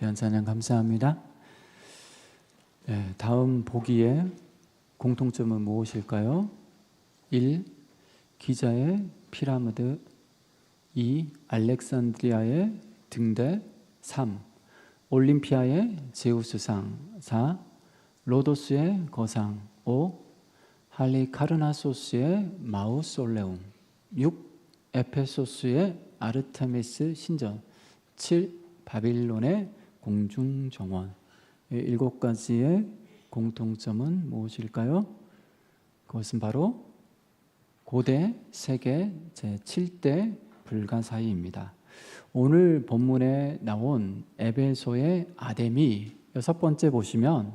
귀한 찬양 감사합니다. 다음 보기에 공통점은 무엇일까요? 1. 기자의 피라미드. 2. 알렉산드리아의 등대. 3. 올림피아의 제우스상. 4. 로도스의 거상. 5. 할리카르나소스의 마우솔레움. 6. 에페소스의 아르테미스 신전. 7. 바빌론의 공중정원. 7가지의 공통점은 무엇일까요? 그것은 바로 고대 세계 제7대 불가사의입니다. 오늘 본문에 나온 에베소의 아데미 6번째 보시면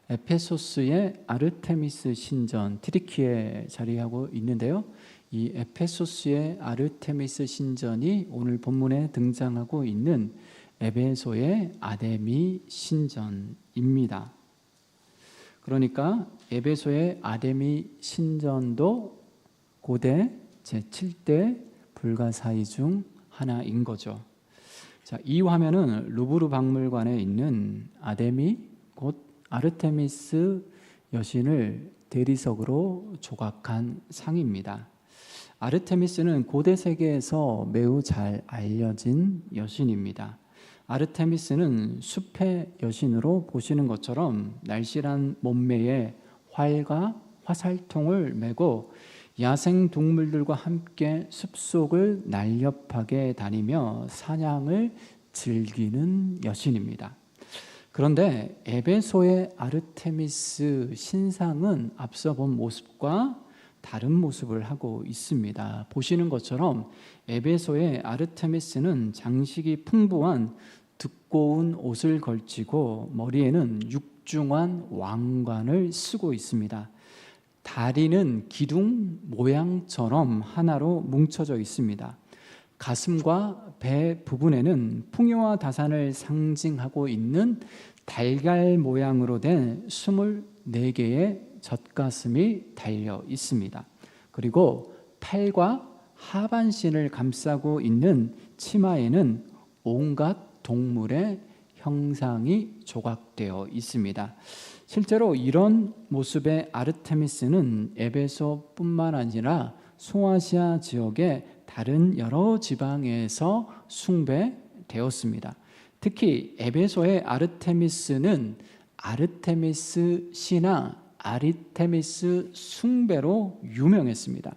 에페소스의 아르테미스 신전 트리키에 자리하고 있는데요. 이 에페소스의 아르테미스 신전이 오늘 본문에 등장하고 있는 에베소의 아데미 신전입니다. 그러니까 에베소의 아데미 신전도 고대 제7대 불가사의 중 하나인 거죠. 자, 이 화면은 루브르 박물관에 있는 아데미 곧 아르테미스 여신을 대리석으로 조각한 상입니다. 아르테미스는 고대 세계에서 매우 잘 알려진 여신입니다. 아르테미스는 숲의 여신으로 보시는 것처럼 날씬한 몸매에 활과 화살통을 메고 야생 동물들과 함께 숲속을 날렵하게 다니며 사냥을 즐기는 여신입니다. 그런데 에베소의 아르테미스 신상은 앞서 본 모습과 다른 모습을 하고 있습니다. 보시는 것처럼 에베소의 아르테미스는 장식이 풍부한 두꺼운 옷을 걸치고 머리에는 육중한 왕관을 쓰고 있습니다. 다리는 기둥 모양처럼 하나로 뭉쳐져 있습니다. 가슴과 배 부분에는 풍요와 다산을 상징하고 있는 달걀 모양으로 된 24개의 젖가슴이 달려 있습니다. 그리고 팔과 하반신을 감싸고 있는 치마에는 온갖 동물의 형상이 조각되어 있습니다. 실제로 이런 모습의 아르테미스는 에베소뿐만 아니라 소아시아 지역의 다른 여러 지방에서 숭배되었습니다. 특히 에베소의 아르테미스는 아르테미스 시나 아르테미스 숭배로 유명했습니다.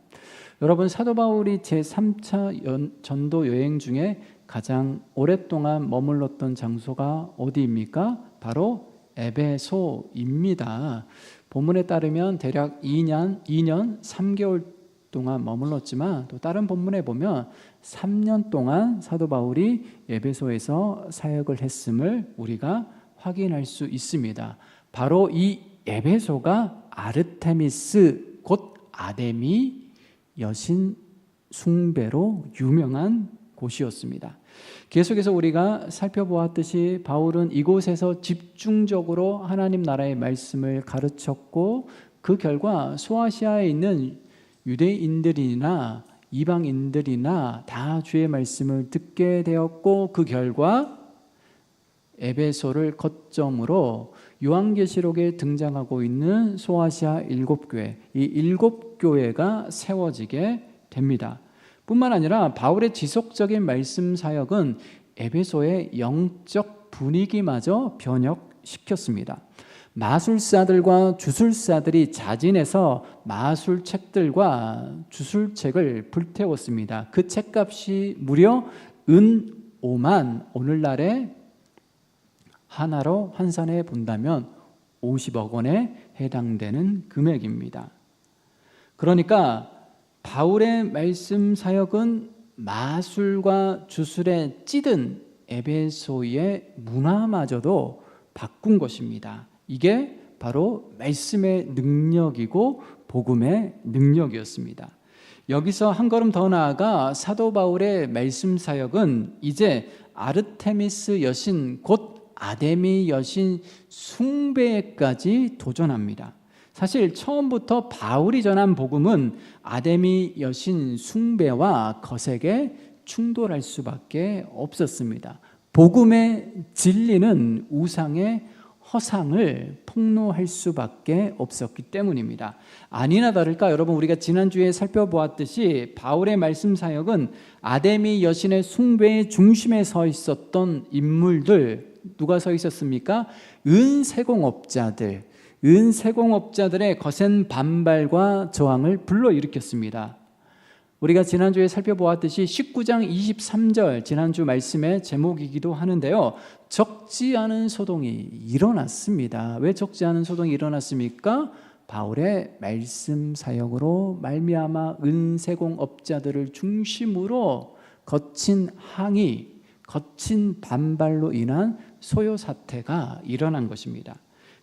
여러분, 사도 바울이 제3차 전도 여행 중에 가장 오랫동안 머물렀던 장소가 어디입니까? 바로 에베소입니다. 본문에 따르면 대략 2년 3개월 동안 머물렀지만 또 다른 본문에 보면 3년 동안 사도 바울이 에베소에서 사역을 했음을 우리가 확인할 수 있습니다. 바로 이 에베소가 아르테미스 곧 아데미 여신 숭배로 유명한 곳이었습니다. 계속해서 우리가 살펴보았듯이 바울은 이곳에서 집중적으로 하나님 나라의 말씀을 가르쳤고 그 결과 소아시아에 있는 유대인들이나 이방인들이나 다 주의 말씀을 듣게 되었고 그 결과 에베소를 거점으로 요한계시록에 등장하고 있는 소아시아 7교회, 이 7교회가 세워지게 됩니다. 뿐만 아니라 바울의 지속적인 말씀 사역은 에베소의 영적 분위기마저 변혁시켰습니다. 마술사들과 주술사들이 자진해서 마술책들과 주술책을 불태웠습니다. 그 책값이 무려 은 5만, 오늘날의 하나로 환산해 본다면 50억 원에 해당되는 금액입니다. 그러니까 바울의 말씀 사역은 마술과 주술에 찌든 에베소의 문화마저도 바꾼 것입니다. 이게 바로 말씀의 능력이고 복음의 능력이었습니다. 여기서 한 걸음 더 나아가 사도 바울의 말씀 사역은 이제 아르테미스 여신 곧 아데미 여신 숭배까지 도전합니다. 사실 처음부터 바울이 전한 복음은 아데미 여신 숭배와 거세게 충돌할 수밖에 없었습니다. 복음의 진리는 우상의 허상을 폭로할 수밖에 없었기 때문입니다. 아니나 다를까 여러분, 우리가 지난주에 살펴보았듯이 바울의 말씀 사역은 아데미 여신의 숭배의 중심에 서 있었던 인물들, 누가 서 있었습니까? 은세공업자들의 거센 반발과 저항을 불러일으켰습니다. 우리가 지난주에 살펴보았듯이 19장 23절 지난주 말씀의 제목이기도 하는데요, 적지 않은 소동이 일어났습니다. 왜 적지 않은 소동이 일어났습니까? 바울의 말씀 사역으로 말미암아 은세공업자들을 중심으로 거친 항의, 거친 반발로 인한 소요 사태가 일어난 것입니다.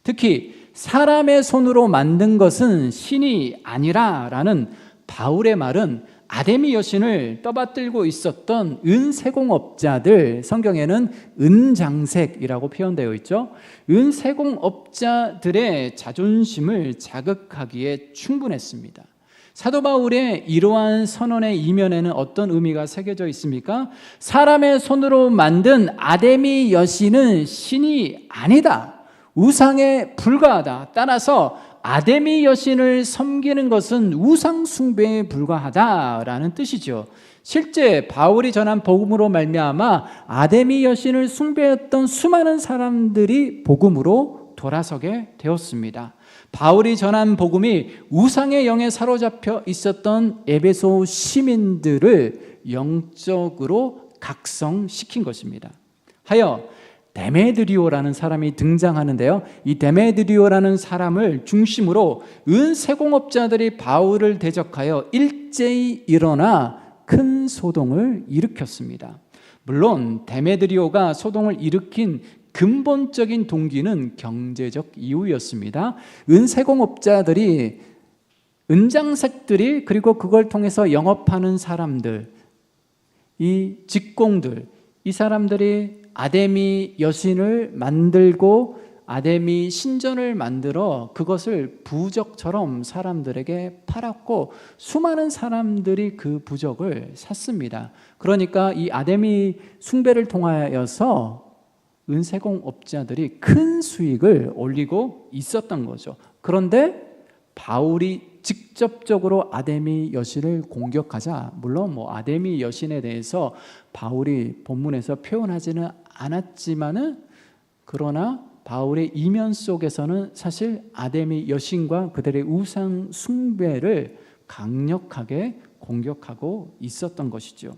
특히 사람의 손으로 만든 것은 신이 아니라라는 바울의 말은 아데미 여신을 떠받들고 있었던 은세공업자들, 성경에는 은장색이라고 표현되어 있죠. 은세공업자들의 자존심을 자극하기에 충분했습니다. 사도 바울의 이러한 선언의 이면에는 어떤 의미가 새겨져 있습니까? 사람의 손으로 만든 아데미 여신은 신이 아니다, 우상에 불과하다. 따라서 아데미 여신을 섬기는 것은 우상 숭배에 불과하다라는 뜻이죠. 실제 바울이 전한 복음으로 말미암아 아데미 여신을 숭배했던 수많은 사람들이 복음으로 돌아서게 되었습니다. 바울이 전한 복음이 우상의 영에 사로잡혀 있었던 에베소 시민들을 영적으로 각성시킨 것입니다. 하여 데메드리오라는 사람이 등장하는데요, 이 데메드리오라는 사람을 중심으로 은세공업자들이 바울을 대적하여 일제히 일어나 큰 소동을 일으켰습니다. 물론 데메드리오가 소동을 일으킨 근본적인 동기는 경제적 이유였습니다. 은세공업자들이, 은장색들이, 그리고 그걸 통해서 영업하는 사람들, 이 직공들, 이 사람들이 아데미 여신을 만들고 아데미 신전을 만들어 그것을 부적처럼 사람들에게 팔았고 수많은 사람들이 그 부적을 샀습니다. 그러니까 이 아데미 숭배를 통하여서 은세공업자들이 큰 수익을 올리고 있었던 거죠. 그런데 바울이 직접적으로 아데미 여신을 공격하자, 물론 아데미 여신에 대해서 바울이 본문에서 표현하지는 않았지만은, 그러나 바울의 이면 속에서는 사실 아데미 여신과 그들의 우상 숭배를 강력하게 공격하고 있었던 것이죠.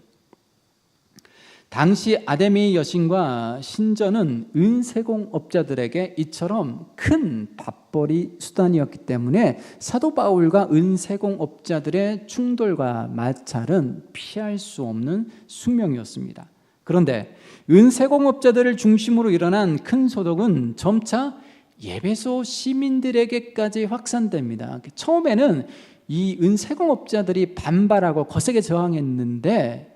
당시 아데미 여신과 신전은 은세공업자들에게 이처럼 큰 밥벌이 수단이었기 때문에 사도 바울과 은세공업자들의 충돌과 마찰은 피할 수 없는 숙명이었습니다. 그런데 은세공업자들을 중심으로 일어난 큰 소동은 점차 에베소 시민들에게까지 확산됩니다. 처음에는 이 은세공업자들이 반발하고 거세게 저항했는데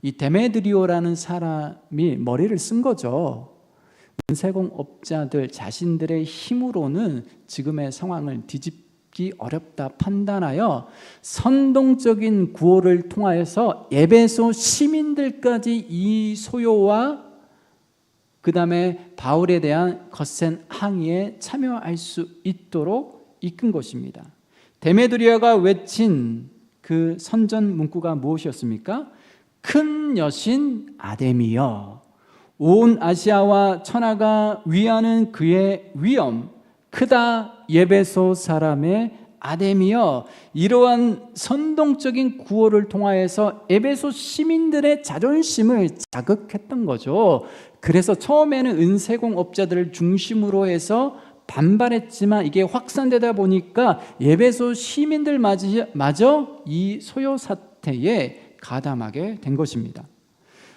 이 데메드리오라는 사람이 머리를 쓴 거죠. 은세공업자들 자신들의 힘으로는 지금의 상황을 뒤집기 어렵다 판단하여 선동적인 구호를 통하여서 에베소 시민들까지 이 소요와 그 다음에 바울에 대한 거센 항의에 참여할 수 있도록 이끈 것입니다. 데메드리오가 외친 그 선전 문구가 무엇이었습니까? 큰 여신 아데미여, 온 아시아와 천하가 위하는 그의 위엄, 크다 에베소 사람의 아데미여. 이러한 선동적인 구호를 통하여서 에베소 시민들의 자존심을 자극했던 거죠. 그래서 처음에는 은세공업자들을 중심으로 해서 반발했지만 이게 확산되다 보니까 에베소 시민들마저 이 소요 사태에 가담하게 된 것입니다.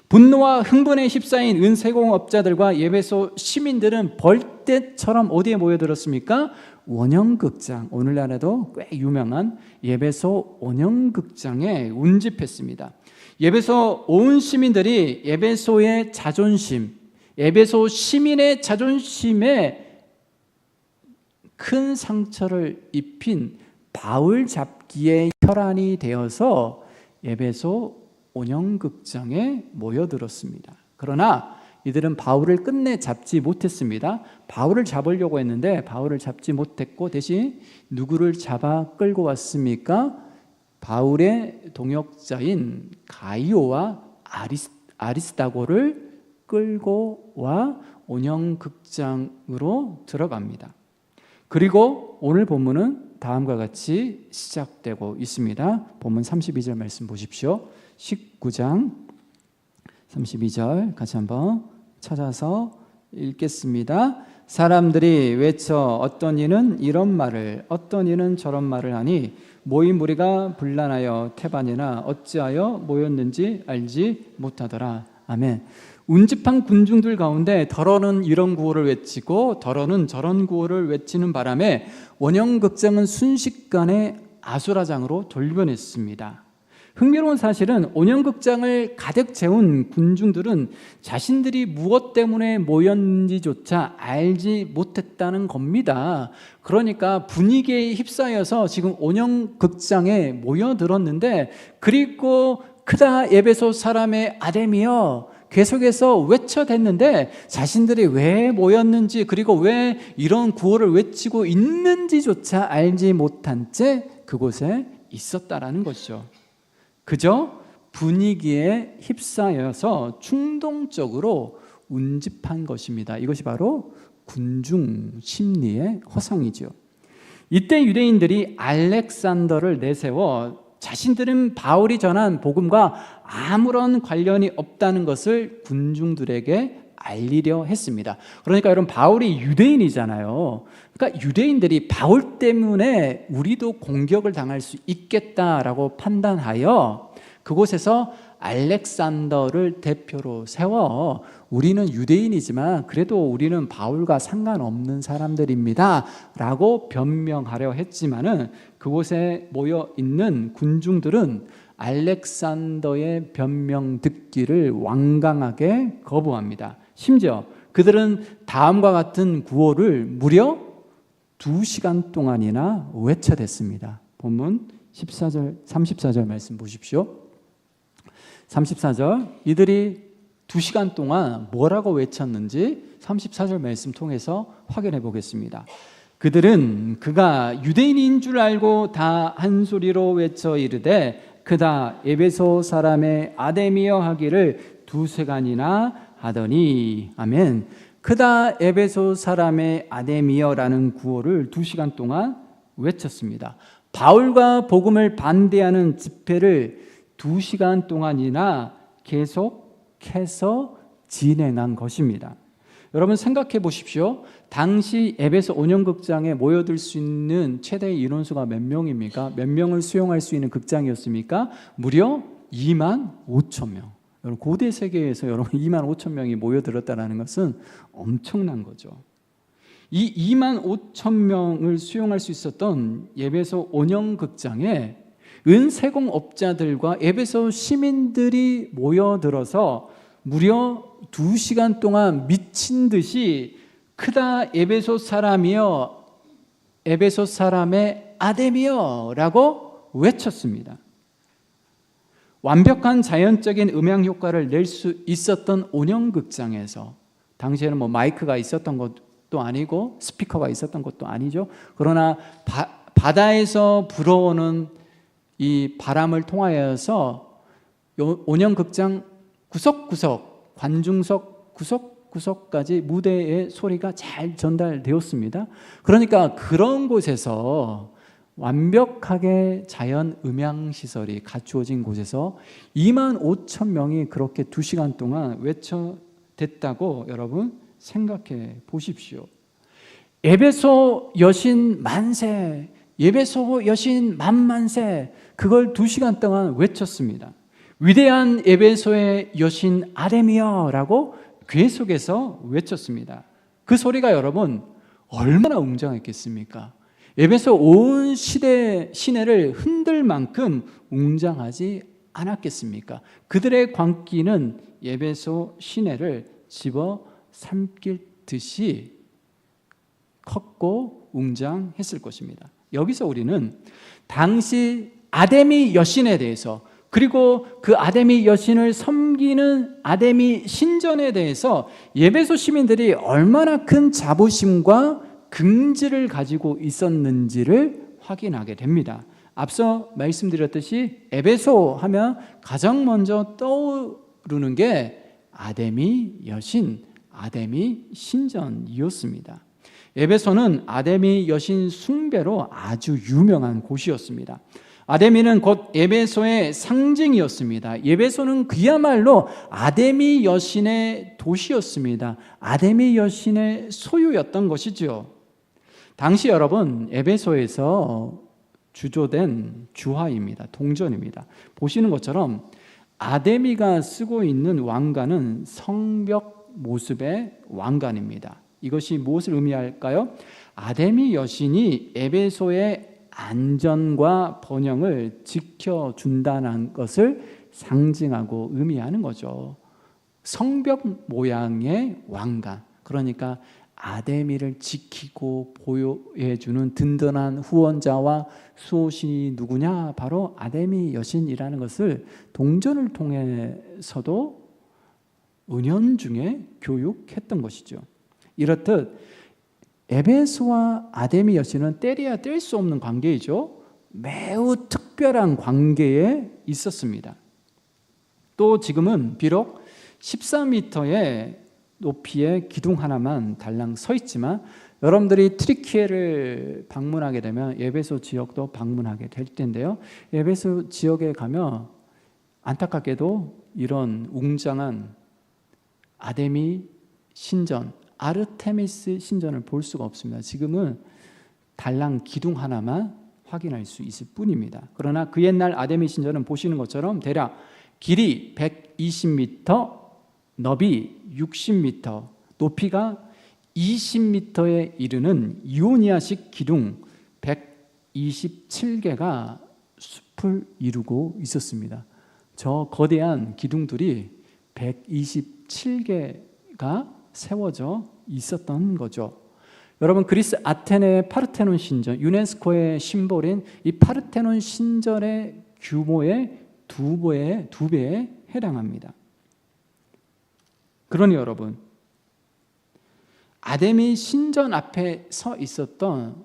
분노와 흥분에 휩싸인 은세공업자들과 에베소 시민들은 벌떼처럼 어디에 모여들었습니까? 원형극장, 오늘날에도 꽤 유명한 에베소 원형극장에 운집했습니다. 에베소 온 시민들이 에베소의 자존심, 에베소 시민의 자존심에 큰 상처를 입힌 바울 잡기의 혈안이 되어서 에베소 원형극장에 모여들었습니다. 그러나 이들은 바울을 끝내 잡지 못했습니다. 바울을 잡으려고 했는데 바울을 잡지 못했고 대신 누구를 잡아 끌고 왔습니까? 바울의 동역자인 가이오와 아리스다고를 끌고 와 온영극장으로 들어갑니다. 그리고 오늘 본문은 다음과 같이 시작되고 있습니다. 본문 32절 말씀 보십시오. 19장 32절 같이 한번 찾아서 읽겠습니다. 사람들이 외쳐 어떤 이는 이런 말을 어떤 이는 저런 말을 하니 모인 무리가 분란하여 태반이나 어찌하여 모였는지 알지 못하더라. 아멘. 운집한 군중들 가운데 더러는 이런 구호를 외치고 더러는 저런 구호를 외치는 바람에 온영극장은 순식간에 아수라장으로 돌변했습니다. 흥미로운 사실은 온영극장을 가득 채운 군중들은 자신들이 무엇 때문에 모였는지조차 알지 못했다는 겁니다. 그러니까 분위기에 휩싸여서 지금 온영극장에 모여들었는데 그리고 크다 에베소 사람의 아데미여 계속해서 외쳐댔는데 자신들이 왜 모였는지 그리고 왜 이런 구호를 외치고 있는지조차 알지 못한 채 그곳에 있었다라는 것이죠. 그저 분위기에 휩싸여서 충동적으로 운집한 것입니다. 이것이 바로 군중 심리의 허상이죠. 이때 유대인들이 알렉산더를 내세워 자신들은 바울이 전한 복음과 아무런 관련이 없다는 것을 군중들에게 알리려 했습니다. 그러니까 여러분 바울이 유대인이잖아요. 그러니까 유대인들이 바울 때문에 우리도 공격을 당할 수 있겠다라고 판단하여 그곳에서 알렉산더를 대표로 세워 우리는 유대인이지만 그래도 우리는 바울과 상관없는 사람들입니다 라고 변명하려 했지만은 그곳에 모여 있는 군중들은 알렉산더의 변명 듣기를 완강하게 거부합니다. 심지어 그들은 다음과 같은 구호를 무려 2시간 동안이나 외쳐댔습니다. 본문 14절, 34절 말씀 보십시오. 34절 이들이 2시간 동안 뭐라고 외쳤는지 34절 말씀 통해서 확인해 보겠습니다. 그들은 그가 유대인인 줄 알고 다 한 소리로 외쳐 이르되 그다 에베소 사람의 아데미여 하기를 2시간이나 하더니 아멘. 그다 에베소 사람의 아데미여라는 구호를 2시간 동안 외쳤습니다. 바울과 복음을 반대하는 집회를 2시간 동안이나 계속해서 진행한 것입니다. 여러분 생각해 보십시오. 당시 에베소 온영극장에 모여들 수 있는 최대의 인원수가 몇 명입니까? 몇 명을 수용할 수 있는 극장이었습니까? 무려 2만 5천 명. 여러분 고대 세계에서 여러분 2만 5천 명이 모여들었다는 것은 엄청난 거죠. 이 2만 5천 명을 수용할 수 있었던 에베소 온영극장에 은세공업자들과 에베소 시민들이 모여들어서 무려 2시간 동안 미친 듯이 크다 에베소 사람이여 에베소 사람의 아데미여 라고 외쳤습니다. 완벽한 자연적인 음향 효과를 낼 수 있었던 온영극장에서 당시에는 뭐 마이크가 있었던 것도 아니고 스피커가 있었던 것도 아니죠. 그러나 바다에서 불어오는 이 바람을 통하여서 온영극장 구석구석 관중석 구석구석까지 무대의 소리가 잘 전달되었습니다. 그러니까 그런 곳에서 완벽하게 자연 음향 시설이 갖추어진 곳에서 2만 5천 명이 그렇게 2시간 동안 외쳐댔다고 여러분 생각해 보십시오. 에베소 여신 만세, 에베소 여신 만만세, 그걸 2시간 동안 외쳤습니다. 위대한 에베소의 여신 아데미여라고 계속해서 외쳤습니다. 그 소리가 여러분 얼마나 웅장했겠습니까? 에베소 온 시내를 흔들 만큼 웅장하지 않았겠습니까? 그들의 광기는 에베소 시내를 집어 삼킬 듯이 컸고 웅장했을 것입니다. 여기서 우리는 당시 아데미 여신에 대해서 그리고 그 아데미 여신을 섬기는 아데미 신전에 대해서 에베소 시민들이 얼마나 큰 자부심과 긍지를 가지고 있었는지를 확인하게 됩니다. 앞서 말씀드렸듯이 에베소 하면 가장 먼저 떠오르는 게 아데미 여신, 아데미 신전이었습니다. 에베소는 아데미 여신 숭배로 아주 유명한 곳이었습니다. 아데미는 곧 에베소의 상징이었습니다. 에베소는 그야말로 아데미 여신의 도시였습니다. 아데미 여신의 소유였던 것이죠. 당시 여러분, 에베소에서 주조된 주화입니다. 동전입니다. 보시는 것처럼 아데미가 쓰고 있는 왕관은 성벽 모습의 왕관입니다. 이것이 무엇을 의미할까요? 아데미 여신이 에베소의 안전과 번영을 지켜준다는 것을 상징하고 의미하는 거죠. 성벽 모양의 왕관, 그러니까 아데미를 지키고 보호해주는 든든한 후원자와 수호신이 누구냐? 바로 아데미 여신이라는 것을 동전을 통해서도 은연중에 교육했던 것이죠. 이렇듯 에베소와 아데미 여신은 때려야 뗄 수 없는 관계이죠. 매우 특별한 관계에 있었습니다. 또 지금은 비록 14m의 높이의 기둥 하나만 달랑 서 있지만 여러분들이 트리키에를 방문하게 되면 에베소 지역도 방문하게 될 텐데요. 에베소 지역에 가면 안타깝게도 이런 웅장한 아데미 신전, 아르테미스 신전을 볼 수가 없습니다. 지금은 달랑 기둥 하나만 확인할 수 있을 뿐입니다. 그러나 그 옛날 아데미 신전은 보시는 것처럼 대략 길이 120m, 너비 60m, 높이가 20m에 이르는 이오니아식 기둥 127개가 숲을 이루고 있었습니다. 저 거대한 기둥들이 127개가 세워져 있었던 거죠. 여러분, 그리스 아테네의 파르테논 신전, 유네스코의 심볼인 이 파르테논 신전의 규모의 두 배에 해당합니다. 그러니 여러분, 아데미 신전 앞에 서 있었던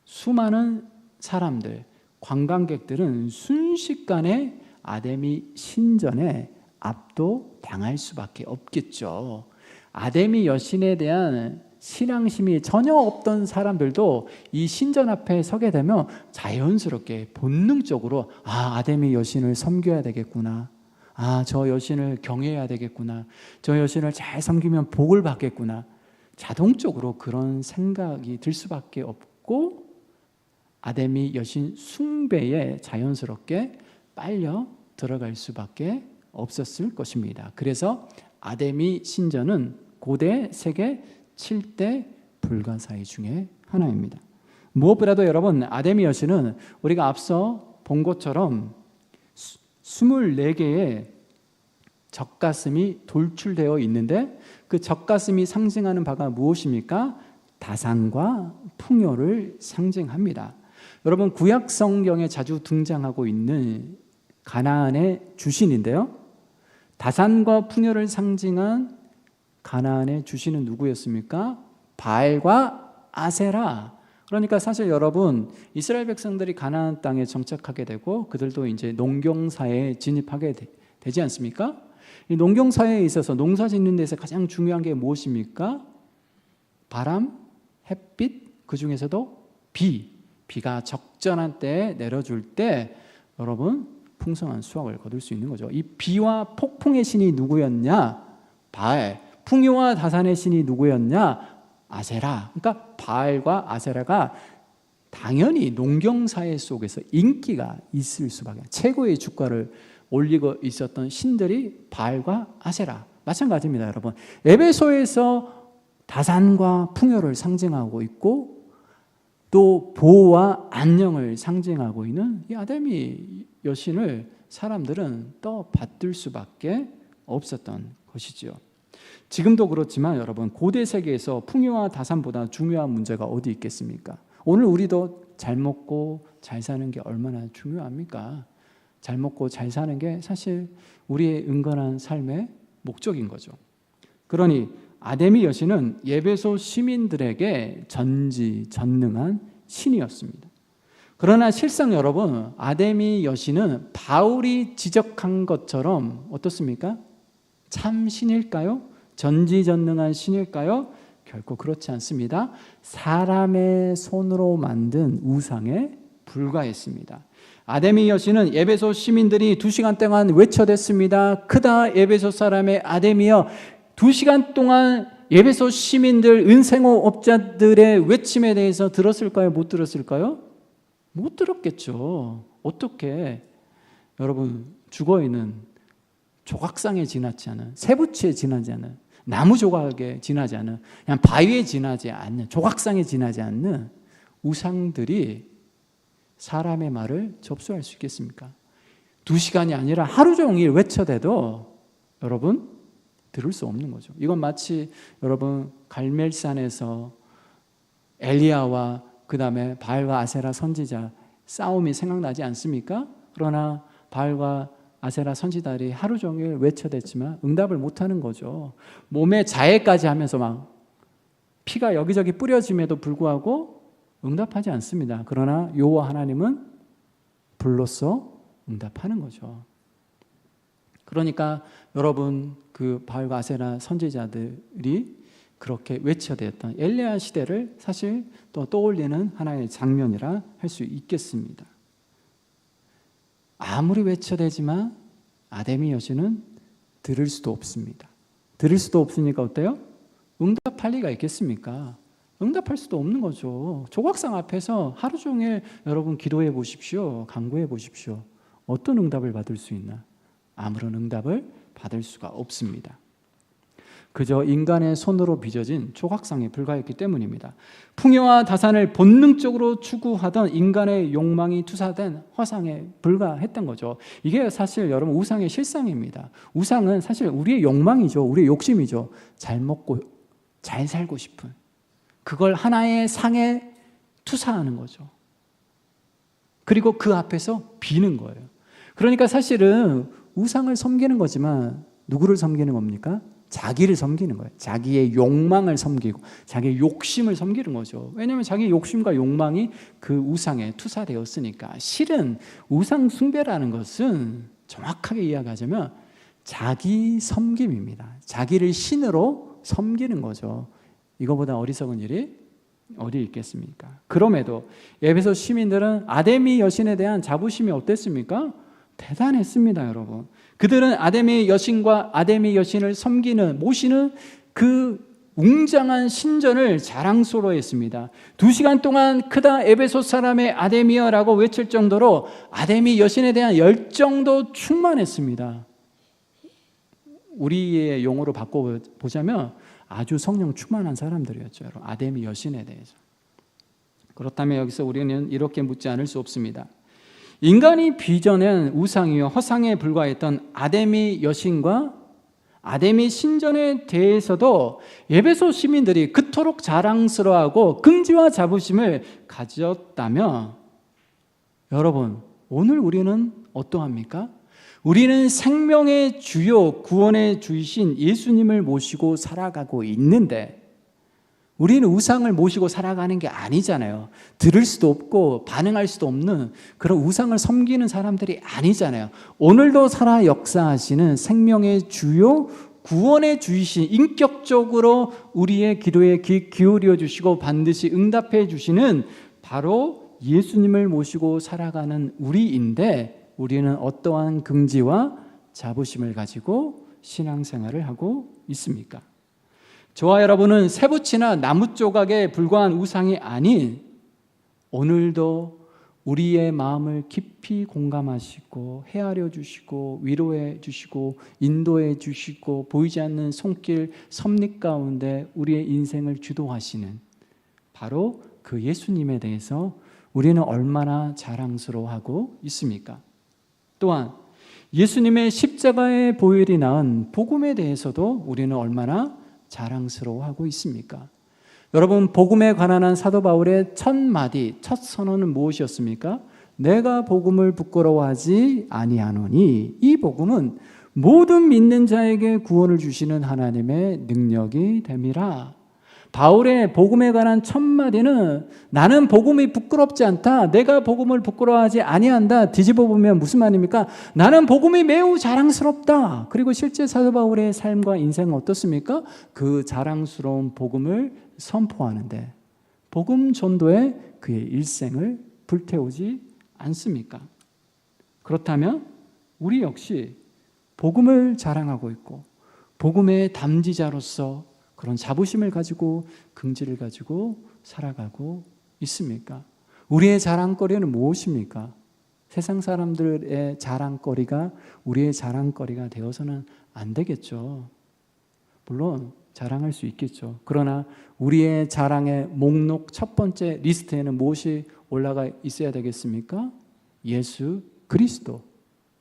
수많은 사람들, 관광객들은 순식간에 아데미 신전에 압도당할 수밖에 없겠죠. 아데미 여신에 대한 신앙심이 전혀 없던 사람들도 이 신전 앞에 서게 되면 자연스럽게 본능적으로 아데미 여신을 섬겨야 되겠구나, 저 여신을 경외해야 되겠구나, 저 여신을 잘 섬기면 복을 받겠구나, 자동적으로 그런 생각이 들 수밖에 없고 아데미 여신 숭배에 자연스럽게 빨려 들어갈 수밖에 없었을 것입니다. 그래서 아데미 신전은 고대 세계 7대 불가사의 중에 하나입니다. 무엇보다도 여러분, 아데미 여신은 우리가 앞서 본 것처럼 24개의 젖가슴이 돌출되어 있는데 그 젖가슴이 상징하는 바가 무엇입니까? 다산과 풍요를 상징합니다. 여러분, 구약 성경에 자주 등장하고 있는 가나안의 주신인데요, 다산과 풍요를 상징한 가나안의 주신은 누구였습니까? 바알과 아세라. 그러니까 사실 여러분, 이스라엘 백성들이 가나안 땅에 정착하게 되고 그들도 이제 농경사에 진입하게 되지 않습니까? 이 농경사에 있어서 농사 짓는 데서 가장 중요한 게 무엇입니까? 바람, 햇빛, 그 중에서도 비가 적절한 때에 내려줄 때 여러분 풍성한 수확을 거둘 수 있는 거죠. 이 비와 폭풍의 신이 누구였냐? 바알. 풍요와 다산의 신이 누구였냐? 아세라. 그러니까 바알과 아세라가 당연히 농경사회 속에서 인기가 있을 수밖에, 최고의 주가를 올리고 있었던 신들이 바알과 아세라. 마찬가지입니다, 여러분. 에베소에서 다산과 풍요를 상징하고 있고 또 보호와 안녕을 상징하고 있는 이 아데미 여신을 사람들은 떠받들 수밖에 없었던 것이죠. 지금도 그렇지만 여러분, 고대 세계에서 풍요와 다산보다 중요한 문제가 어디 있겠습니까? 오늘 우리도 잘 먹고 잘 사는 게 얼마나 중요합니까? 잘 먹고 잘 사는 게 사실 우리의 은근한 삶의 목적인 거죠. 그러니 아데미 여신은 에베소 시민들에게 전지전능한 신이었습니다. 그러나 실상 여러분, 아데미 여신은 바울이 지적한 것처럼 어떻습니까? 참 신일까요? 전지전능한 신일까요? 결코 그렇지 않습니다. 사람의 손으로 만든 우상에 불과했습니다. 아데미 여신은 에베소 시민들이 2시간 동안 외쳐댔습니다. 크다 에베소 사람의 아데미여. 2시간 동안 에베소 시민들, 은생호 업자들의 외침에 대해서 들었을까요? 못 들었을까요? 못 들었겠죠. 어떻게 여러분, 죽어있는 조각상에 지나지 않은, 쇠붙이에 지나지 않은, 나무 조각에 지나지 않은, 그냥 바위에 지나지 않는, 조각상에 지나지 않는 우상들이 사람의 말을 접수할 수 있겠습니까? 2시간이 아니라 하루 종일 외쳐대도 여러분 들을 수 없는 거죠. 이건 마치 여러분 갈멜산에서 엘리야와 그 다음에 바알과 아세라 선지자 싸움이 생각나지 않습니까? 그러나 바알과 아세라 선지자들이 하루 종일 외쳐댔지만 응답을 못하는 거죠. 몸에 자해까지 하면서 막 피가 여기저기 뿌려짐에도 불구하고 응답하지 않습니다. 그러나 여호와 하나님은 불로써 응답하는 거죠. 그러니까 여러분, 그 바알과 아세라 선지자들이 그렇게 외쳐댔던 엘리야 시대를 사실 또 떠올리는 하나의 장면이라 할 수 있겠습니다. 아무리 외쳐대지만 아데미 여신은 들을 수도 없습니다. 들을 수도 없으니까 어때요? 응답할 리가 있겠습니까? 응답할 수도 없는 거죠. 조각상 앞에서 하루 종일 여러분 기도해 보십시오. 간구해 보십시오. 어떤 응답을 받을 수 있나? 아무런 응답을 받을 수가 없습니다. 그저 인간의 손으로 빚어진 조각상에 불과했기 때문입니다. 풍요와 다산을 본능적으로 추구하던 인간의 욕망이 투사된 허상에 불과했던 거죠. 이게 사실 여러분 우상의 실상입니다. 우상은 사실 우리의 욕망이죠. 우리의 욕심이죠. 잘 먹고 잘 살고 싶은, 그걸 하나의 상에 투사하는 거죠. 그리고 그 앞에서 비는 거예요. 그러니까 사실은 우상을 섬기는 거지만 누구를 섬기는 겁니까? 자기를 섬기는 거예요. 자기의 욕망을 섬기고 자기의 욕심을 섬기는 거죠. 왜냐하면 자기의 욕심과 욕망이 그 우상에 투사되었으니까. 실은 우상 숭배라는 것은 정확하게 이야기하자면 자기 섬김입니다. 자기를 신으로 섬기는 거죠. 이거보다 어리석은 일이 어디 있겠습니까? 그럼에도 에베소 시민들은 아데미 여신에 대한 자부심이 어땠습니까? 대단했습니다, 여러분. 그들은 아데미 여신과 아데미 여신을 섬기는, 모시는 그 웅장한 신전을 자랑스러워했습니다. 2시간 동안 크다 에베소 사람의 아데미여라고 외칠 정도로 아데미 여신에 대한 열정도 충만했습니다. 우리의 용어로 바꿔보자면 아주 성령 충만한 사람들이었죠, 여러분. 아데미 여신에 대해서. 그렇다면 여기서 우리는 이렇게 묻지 않을 수 없습니다. 인간이 빚어낸 우상이요 허상에 불과했던 아데미 여신과 아데미 신전에 대해서도 에베소 시민들이 그토록 자랑스러워하고 긍지와 자부심을 가졌다면, 여러분 오늘 우리는 어떠합니까? 우리는 생명의 주요 구원의 주이신 예수님을 모시고 살아가고 있는데 우리는 우상을 모시고 살아가는 게 아니잖아요. 들을 수도 없고 반응할 수도 없는 그런 우상을 섬기는 사람들이 아니잖아요. 오늘도 살아 역사하시는 생명의 주요 구원의 주이신, 인격적으로 우리의 기도에 귀 기울여 주시고 반드시 응답해 주시는 바로 예수님을 모시고 살아가는 우리인데, 우리는 어떠한 긍지와 자부심을 가지고 신앙생활을 하고 있습니까? 저와 여러분은 쇠붙이나 나무 조각에 불과한 우상이 아닌 오늘도 우리의 마음을 깊이 공감하시고 헤아려 주시고 위로해 주시고 인도해 주시고 보이지 않는 손길 섭리 가운데 우리의 인생을 주도하시는 바로 그 예수님에 대해서 우리는 얼마나 자랑스러워하고 있습니까? 또한 예수님의 십자가의 보혈이 낳은 복음에 대해서도 우리는 얼마나 자랑스러워하고 있습니까? 여러분, 복음에 관한 사도 바울의 첫 마디, 첫 선언은 무엇이었습니까? 내가 복음을 부끄러워하지 아니하노니 이 복음은 모든 믿는 자에게 구원을 주시는 하나님의 능력이 됨이라. 바울의 복음에 관한 첫 마디는 나는 복음이 부끄럽지 않다. 내가 복음을 부끄러워하지 아니한다. 뒤집어 보면 무슨 말입니까? 나는 복음이 매우 자랑스럽다. 그리고 실제 사도 바울의 삶과 인생은 어떻습니까? 그 자랑스러운 복음을 선포하는데 복음 전도에 그의 일생을 불태우지 않습니까? 그렇다면 우리 역시 복음을 자랑하고 있고 복음의 담지자로서 그런 자부심을 가지고 긍지를 가지고 살아가고 있습니까? 우리의 자랑거리는 무엇입니까? 세상 사람들의 자랑거리가 우리의 자랑거리가 되어서는 안 되겠죠. 물론 자랑할 수 있겠죠. 그러나 우리의 자랑의 목록 첫 번째 리스트에는 무엇이 올라가 있어야 되겠습니까? 예수 그리스도,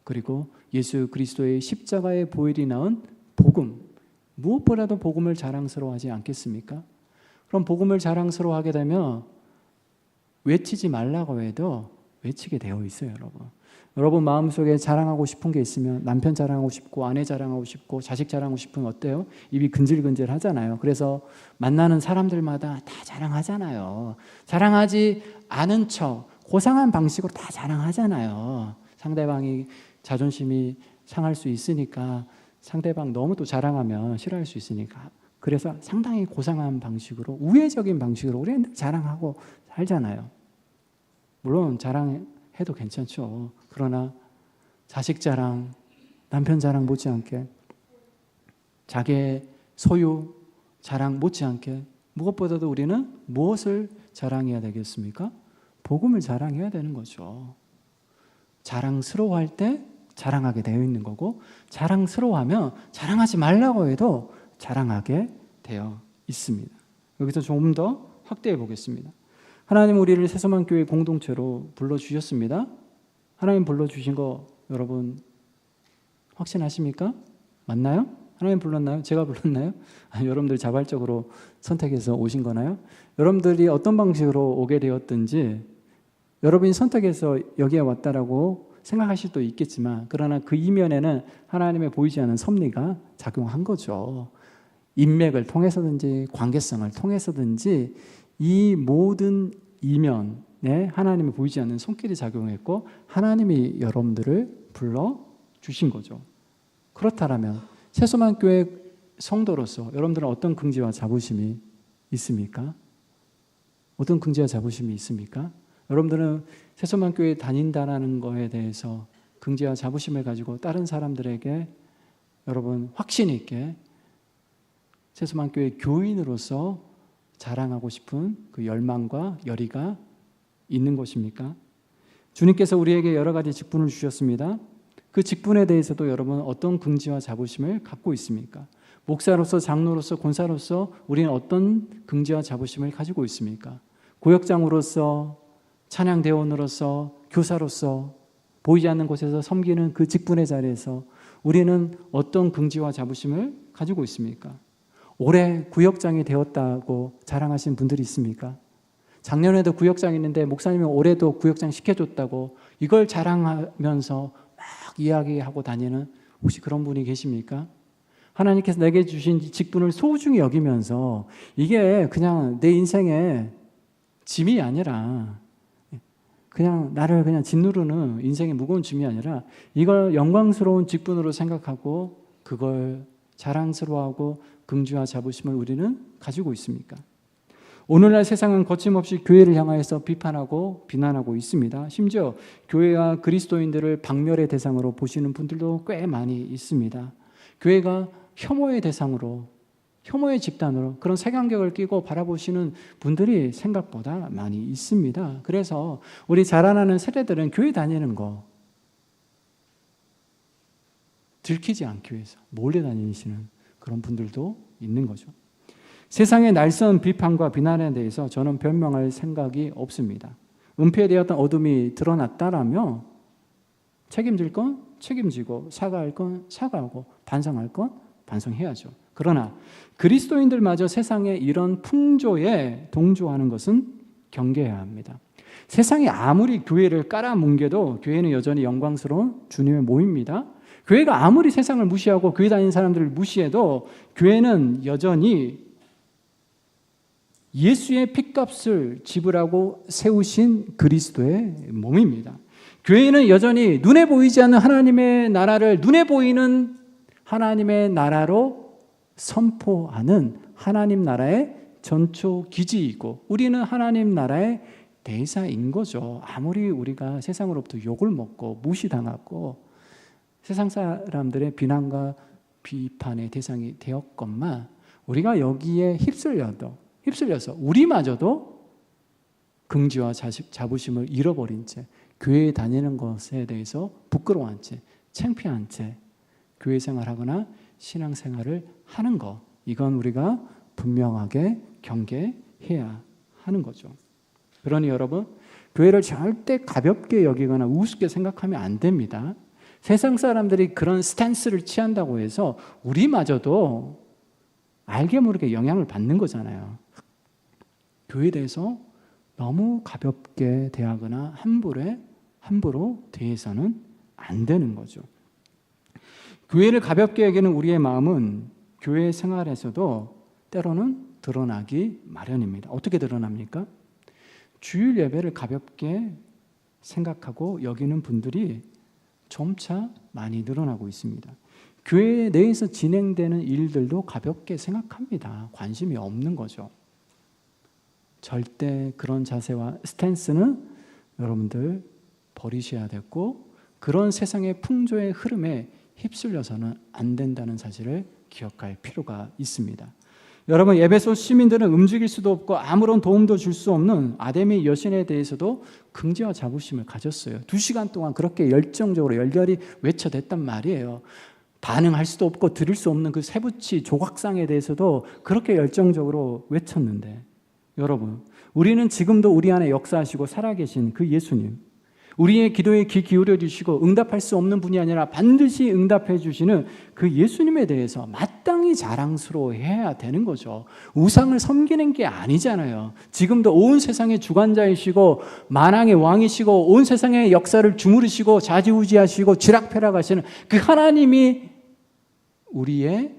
그리고 예수 그리스도의 십자가의 보혈이 낳은 복음, 무엇보다도 복음을 자랑스러워하지 않겠습니까? 그럼 복음을 자랑스러워하게 되면 외치지 말라고 해도 외치게 되어 있어요, 여러분. 여러분 마음속에 자랑하고 싶은 게 있으면 남편 자랑하고 싶고 아내 자랑하고 싶고 자식 자랑하고 싶으면 어때요? 입이 근질근질 하잖아요. 그래서 만나는 사람들마다 다 자랑하잖아요. 자랑하지 않은 척 고상한 방식으로 다 자랑하잖아요. 상대방이 자존심이 상할 수 있으니까, 상대방 너무 또 자랑하면 싫어할 수 있으니까, 그래서 상당히 고상한 방식으로, 우회적인 방식으로 우리는 자랑하고 살잖아요. 물론 자랑해도 괜찮죠. 그러나 자식 자랑, 남편 자랑 못지않게, 자기의 소유 자랑 못지않게 무엇보다도 우리는 무엇을 자랑해야 되겠습니까? 복음을 자랑해야 되는 거죠. 자랑스러워할 때 자랑하게 되어 있는 거고, 자랑스러워하면 자랑하지 말라고 해도 자랑하게 되어 있습니다. 여기서 좀 더 확대해 보겠습니다. 하나님 우리를 새소만 교회 공동체로 불러주셨습니다. 하나님 불러주신 거 여러분 확신하십니까? 맞나요? 하나님 불렀나요? 제가 불렀나요? 여러분들 자발적으로 선택해서 오신 거나요? 여러분들이 어떤 방식으로 오게 되었든지 여러분이 선택해서 여기에 왔다라고 생각하실 수도 있겠지만, 그러나 그 이면에는 하나님의 보이지 않는 섭리가 작용한 거죠. 인맥을 통해서든지 관계성을 통해서든지 이 모든 이면에 하나님의 보이지 않는 손길이 작용했고 하나님이 여러분들을 불러주신 거죠. 그렇다면 새소만 교회 성도로서 여러분들은 어떤 긍지와 자부심이 있습니까? 어떤 긍지와 자부심이 있습니까? 여러분들은 새소만 교회에 다닌다는 거에 대해서 긍지와 자부심을 가지고 다른 사람들에게 여러분 확신 있게 새소만 교회 교인으로서 자랑하고 싶은 그 열망과 열의가 있는 것입니까? 주님께서 우리에게 여러 가지 직분을 주셨습니다. 그 직분에 대해서도 여러분 어떤 긍지와 자부심을 갖고 있습니까? 목사로서, 장로로서, 권사로서 우리는 어떤 긍지와 자부심을 가지고 있습니까? 고역장으로서, 찬양대원으로서, 교사로서 보이지 않는 곳에서 섬기는 그 직분의 자리에서 우리는 어떤 긍지와 자부심을 가지고 있습니까? 올해 구역장이 되었다고 자랑하신 분들이 있습니까? 작년에도 구역장이 있는데 목사님이 올해도 구역장 시켜줬다고 이걸 자랑하면서 막 이야기하고 다니는 혹시 그런 분이 계십니까? 하나님께서 내게 주신 직분을 소중히 여기면서 이게 그냥 내 인생의 짐이 아니라, 그냥 나를 그냥 짓누르는 인생의 무거운 짐이 아니라 이걸 영광스러운 직분으로 생각하고 그걸 자랑스러워하고 긍지와 자부심을 우리는 가지고 있습니까? 오늘날 세상은 거침없이 교회를 향하여서 비판하고 비난하고 있습니다. 심지어 교회와 그리스도인들을 박멸의 대상으로 보시는 분들도 꽤 많이 있습니다. 교회가 혐오의 대상으로, 혐오의 집단으로 그런 색안경을 끼고 바라보시는 분들이 생각보다 많이 있습니다. 그래서 우리 자라나는 세대들은 교회 다니는 거 들키지 않기 위해서 몰래 다니시는 그런 분들도 있는 거죠. 세상의 날선 비판과 비난에 대해서 저는 변명할 생각이 없습니다. 은폐되었던 어둠이 드러났다라며 책임질 건 책임지고 사과할 건 사과하고 반성할 건 반성해야죠. 그러나 그리스도인들마저 세상의 이런 풍조에 동조하는 것은 경계해야 합니다. 세상이 아무리 교회를 깔아뭉개도 교회는 여전히 영광스러운 주님의 몸입니다. 교회가 아무리 세상을 무시하고 교회 다니는 사람들을 무시해도 교회는 여전히 예수의 핏값을 지불하고 세우신 그리스도의 몸입니다. 교회는 여전히 눈에 보이지 않는 하나님의 나라를 눈에 보이는 하나님의 나라로 선포하는 하나님 나라의 전초 기지이고 우리는 하나님 나라의 대사인 거죠. 아무리 우리가 세상으로부터 욕을 먹고 무시당하고 세상 사람들의 비난과 비판의 대상이 되었건만 우리가 여기에 휩쓸려서 우리마저도 긍지와 자부심을 잃어버린 채 교회에 다니는 것에 대해서 부끄러워한 채 창피한 채 교회 생활하거나 신앙 생활을 하는 것, 이건 우리가 분명하게 경계해야 하는 거죠. 그러니 여러분, 교회를 절대 가볍게 여기거나 우습게 생각하면 안 됩니다. 세상 사람들이 그런 스탠스를 취한다고 해서 우리마저도 알게 모르게 영향을 받는 거잖아요. 교회에 대해서 너무 가볍게 대하거나 함부로 대해서는 안 되는 거죠. 교회를 가볍게 여기는 우리의 마음은 교회 생활에서도 때로는 드러나기 마련입니다. 어떻게 드러납니까? 주일 예배를 가볍게 생각하고 여기는 분들이 점차 많이 늘어나고 있습니다. 교회 내에서 진행되는 일들도 가볍게 생각합니다. 관심이 없는 거죠. 절대 그런 자세와 스탠스는 여러분들 버리셔야 됐고 그런 세상의 풍조의 흐름에 휩쓸려서는 안 된다는 사실을 기억할 필요가 있습니다. 여러분, 에베소 시민들은 움직일 수도 없고 아무런 도움도 줄 수 없는 아데미 여신에 대해서도 긍지와 자부심을 가졌어요. 2시간 동안 그렇게 열정적으로 열렬히 외쳐댔단 말이에요. 반응할 수도 없고 드릴 수 없는 그 세부치 조각상에 대해서도 그렇게 열정적으로 외쳤는데 여러분, 우리는 지금도 우리 안에 역사하시고 살아계신 그 예수님, 우리의 기도에 귀 기울여 주시고 응답할 수 없는 분이 아니라 반드시 응답해 주시는 그 예수님에 대해서 마땅히 자랑스러워해야 되는 거죠. 우상을 섬기는 게 아니잖아요. 지금도 온 세상의 주관자이시고 만왕의 왕이시고 온 세상의 역사를 주무르시고 좌지우지하시고 쥐락펴락하시는 그 하나님이 우리의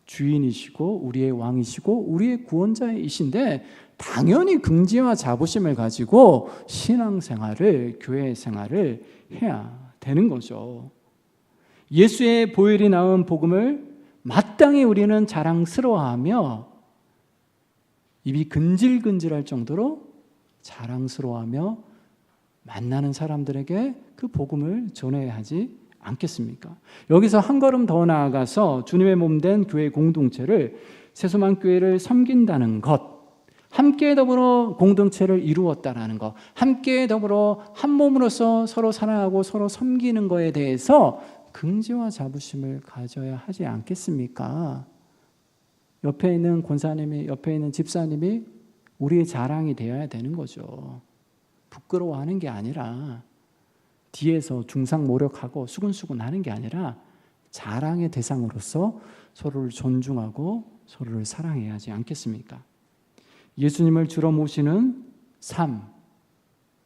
주인이시고 우리의 왕이시고 우리의 구원자이신데 당연히 긍지와 자부심을 가지고 신앙생활을, 교회 생활을 해야 되는 거죠. 예수의 보혈이 나온 복음을 마땅히 우리는 자랑스러워하며 입이 근질근질할 정도로 자랑스러워하며 만나는 사람들에게 그 복음을 전해야 하지 않겠습니까? 여기서 한 걸음 더 나아가서 주님의 몸된 교회 공동체를 세수만교회를 섬긴다는 것, 함께 더불어 공동체를 이루었다라는 것, 함께 더불어 한 몸으로서 서로 사랑하고 서로 섬기는 것에 대해서 긍지와 자부심을 가져야 하지 않겠습니까? 옆에 있는 권사님이, 옆에 있는 집사님이 우리의 자랑이 되어야 되는 거죠. 부끄러워하는 게 아니라 뒤에서 중상모략하고 수근수근 하는 게 아니라 자랑의 대상으로서 서로를 존중하고 서로를 사랑해야 하지 않겠습니까? 예수님을 주로 모시는 삶,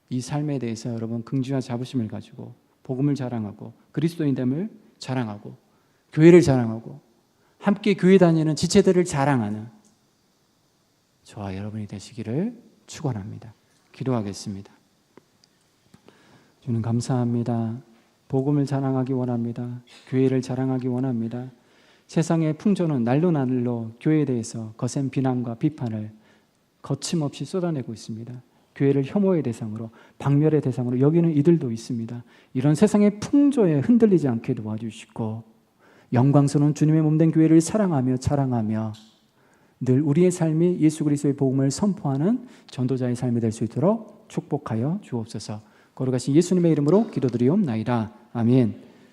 이 삶에 대해서 여러분 긍지와 자부심을 가지고 복음을 자랑하고 그리스도인됨을 자랑하고 교회를 자랑하고 함께 교회 다니는 지체들을 자랑하는 저와 여러분이 되시기를 축원합니다. 기도하겠습니다. 주님 감사합니다. 복음을 자랑하기 원합니다. 교회를 자랑하기 원합니다. 세상의 풍조는 날로 날로 교회에 대해서 거센 비난과 비판을 거침없이 쏟아내고 있습니다. 교회를 혐오의 대상으로, 박멸의 대상으로 여기는 이들도 있습니다. 이런 세상의 풍조에 흔들리지 않게 도와주시고 영광스러운 주님의 몸된 교회를 사랑하며 자랑하며 늘 우리의 삶이 예수 그리스도의 복음을 선포하는 전도자의 삶이 될 수 있도록 축복하여 주옵소서. 거룩하신 예수님의 이름으로 기도드리옵나이다. 아멘.